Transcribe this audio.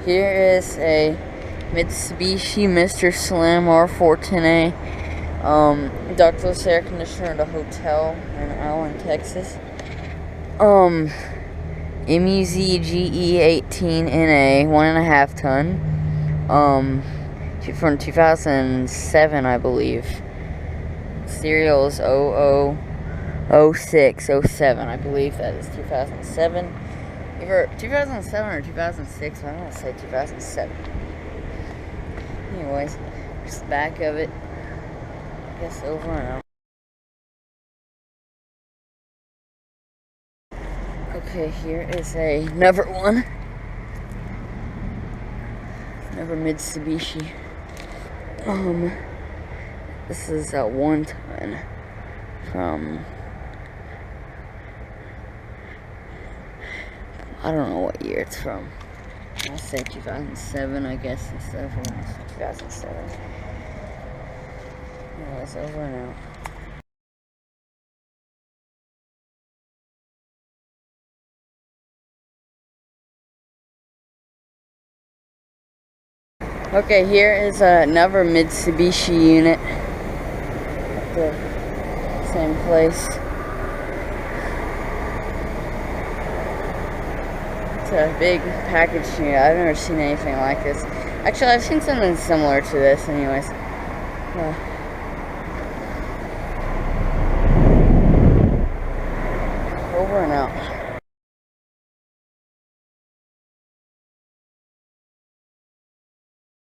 Here is a Mitsubishi Mr. Slim R410A ductless air conditioner at a hotel in Allen, Texas. MUZ GE18NA 1.5 ton. From 2007, I believe. Serial is 000607. I believe that is 2007. Either 2007 or 2006. I don't want to say 2007. Anyways, just the back of it. I guess over and out. Okay, here is another one. Another Mitsubishi. This is a 1 ton from, I don't know what year it's from. I'll say 2007, I guess, instead of 2007. It's over and out. Okay, here is another Mitsubishi unit at the same place. It's a big package unit. I've never seen anything like this. Actually, I've seen something similar to this anyways. Over and out.